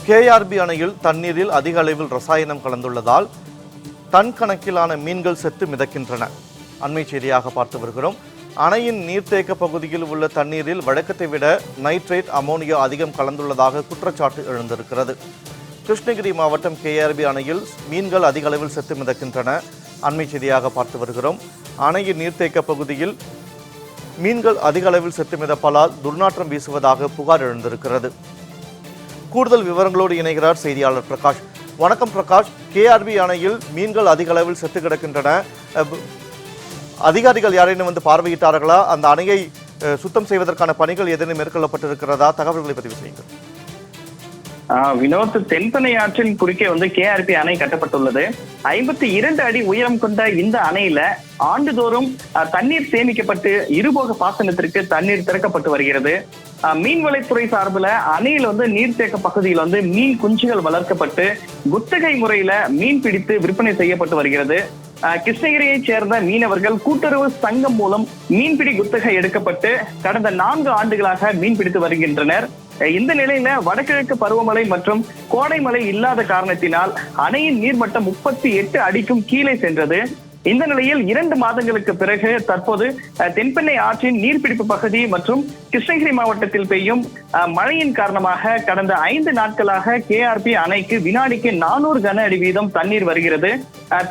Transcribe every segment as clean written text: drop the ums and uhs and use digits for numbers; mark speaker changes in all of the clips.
Speaker 1: KRP அணையில் தண்ணீரில் அதிக அளவில் ரசாயனம் கலந்துள்ளதால் டன் கணக்கிலான மீன்கள் செத்து மிதக்கின்றன. அண்மை செய்தியாக பார்த்து வருகிறோம். அணையின் நீர்த்தேக்க பகுதியில் உள்ள தண்ணீரில் வழக்கத்தை விட நைட்ரேட், அமோனியா அதிகம் கலந்துள்ளதாக குற்றச்சாட்டு எழுந்திருக்கிறது. கிருஷ்ணகிரி மாவட்டம் கேஆர்பி அணையில் மீன்கள் அதிக அளவில் செத்து மிதக்கின்றன. அண்மை செய்தியாக பார்த்து வருகிறோம். அணையின் நீர்த்தேக்க பகுதியில் மீன்கள் அதிக அளவில் செத்து மிதப்பதால் துர்நாற்றம் வீசுவதாக புகார் எழுந்திருக்கிறது. கூடுதல் விவரங்களோடு இணைகிறார் செய்தியாளர் பிரகாஷ். வணக்கம் பிரகாஷ். கேஆர்பி அணையில் மீன்கள் அதிக அளவில் செத்து கிடக்கின்றன. அதிகாரிகள் யாரேனும் வந்து பார்வையிட்டார்களா? அந்த அணையை சுத்தம் செய்வதற்கான பணிகள் ஏதேனும் மேற்கொள்ளப்பட்டிருக்கிறதா? தகவல்களை பதிவு செய்யுங்கள்.
Speaker 2: வினோத், தென்பெண்ணை ஆற்றின் குறுக்கே கேஆர்பி அணை கட்டப்பட்டுள்ளது. 52 அடி உயரம் கொண்ட இந்த அணையில ஆண்டுதோறும் தண்ணீர் சேமிக்கப்பட்டு இருபோக பாசனத்திற்கு தண்ணீர் திறக்கப்பட்டு வருகிறது. மீன்வளத்துறை சார்பில் அணையில் நீர்த்தேக்க பகுதியில் மீன் குஞ்சுகள் வளர்க்கப்பட்டு குத்தகை முறையில மீன் பிடித்து விற்பனை செய்யப்பட்டு வருகிறது. கிருஷ்ணகிரியை சேர்ந்த மீனவர்கள் கூட்டுறவு சங்கம் மூலம் மீன்பிடி குத்தகை எடுக்கப்பட்டு கடந்த 4 ஆண்டுகளாக மீன் பிடித்து வருகின்றனர். இந்த நிலையில வடகிழக்கு பருவமழை மற்றும் கோடை மழை இல்லாத காரணத்தினால் அணையின் நீர்மட்டம் 38 அடிக்கும் கீழே சென்றது. இந்த நிலையில் 2 மாதங்களுக்கு பிறகு தற்போது தென்பெண்ணை ஆற்றின் நீர்பிடிப்பு பகுதி மற்றும் கிருஷ்ணகிரி மாவட்டத்தில் பெய்யும் மழையின் காரணமாக கடந்த 5 நாட்களாக கேஆர்பி அணைக்கு வினாடிக்கு 400 கன அடி வீதம் தண்ணீர் வருகிறது.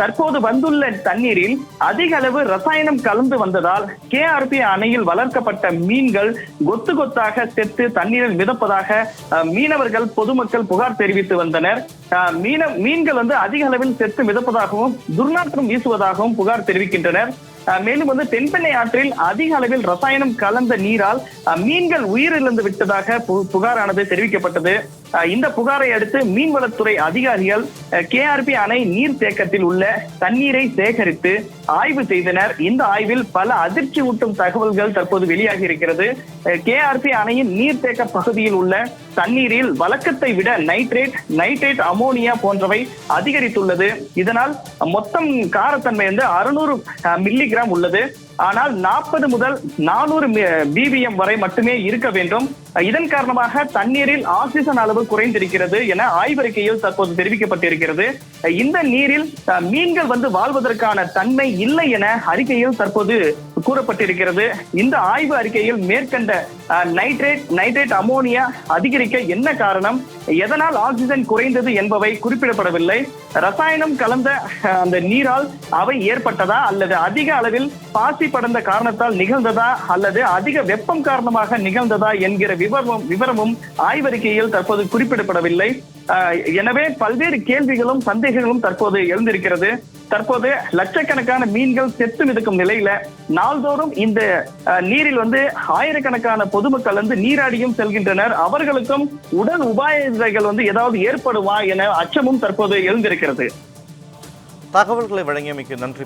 Speaker 2: தற்போது வந்துள்ள தண்ணீரில் அதிக அளவு ரசாயனம் கலந்து வந்ததால் கேஆர்பி அணையில் வளர்க்கப்பட்ட மீன்கள் கொத்து கொத்தாக செத்து தண்ணீரில் மிதப்பதாக மீனவர்கள், பொதுமக்கள் புகார் தெரிவித்து வந்தனர். மீன்கள் அதிக அளவில் செத்து மிதப்பதாகவும் துர்நாற்றம் வீசுவதாகவும் புகார் தெரிவிக்கின்றனர். மேலும் தென்பெண்ணை ஆற்றில் அதிக அளவில் ரசாயனம் கலந்த நீரால் மீன்கள் உயிரிழந்து விட்டதாக புகாரானது தெரிவிக்கப்பட்டது. இந்த புகாரை அடுத்து மீன்வளத்துறை அதிகாரிகள் கேஆர்பி அணை நீர் தேக்கத்தில் உள்ள தண்ணீரை சேகரித்து ஆய்வு செய்தனர். இந்த ஆய்வில் பல அதிர்ச்சி ஊட்டும் தகவல்கள் தற்போது வெளியாகி இருக்கிறது. கேஆர்பி அணையின் நீர்த்தேக்க பகுதியில் உள்ள தண்ணீரில் வழக்கத்தை விட நைட்ரேட், அமோனியா போன்றவை அதிகரித்துள்ளது. இதனால் மொத்தம் காரத்தன்மை 600 மில்லிகிராம் உள்ளது. ஆனால் 40 முதல் 400 பிபிஎம் வரை மட்டுமே இருக்க வேண்டும். இதன் காரணமாக தண்ணீரில் ஆக்சிஜன் அளவு குறைந்திருக்கிறது என ஆய்வறிக்கையில் தற்போது தெரிவிக்கப்பட்டிருக்கிறது. இந்த நீரில் மீன்கள் வாழ்வதற்கான தன்மை இல்லை என அறிக்கையில் தற்போது கூறப்பட்டிருக்கிறது. இந்த ஆய்வு அறிக்கையில் மேற்கண்ட நைட்ரேட், அமோனியா அதிகரிக்க என்ன காரணம், எதனால் ஆக்சிஜன் குறைந்தது என்பவை குறிப்பிடப்படவில்லை. ரசாயனம் கலந்த அந்த நீரால் அவை ஏற்பட்டதா அல்லது அதிக அளவில் பாசி படர்ந்த காரணத்தால் நிகழ்ந்ததா அல்லது அதிக வெப்பம் காரணமாக நிகழ்ந்ததா என்கிற விவரமும் ஆய்வறிக்கையில் தற்போது குறிப்பிடப்படவில்லை. எனவே பல்வேறு கேள்விகளும் சந்தேகங்களும் தற்போது எழுந்திருக்கிறது. தற்போது லட்சக்கணக்கான மீன்கள் செத்து மிதக்கும் நிலையில நாள்தோறும் இந்த நீரில் ஆயிரக்கணக்கான பொதுமக்கள் நீராடியும் செல்கின்றனர். அவர்களுக்கும் உடல் உபாதைகள் ஏதாவது ஏற்படுமா என அச்சமும் தற்போது எழுந்திருக்கிறது.
Speaker 1: தகவல்களை வழங்கியமைக்கு நன்றி.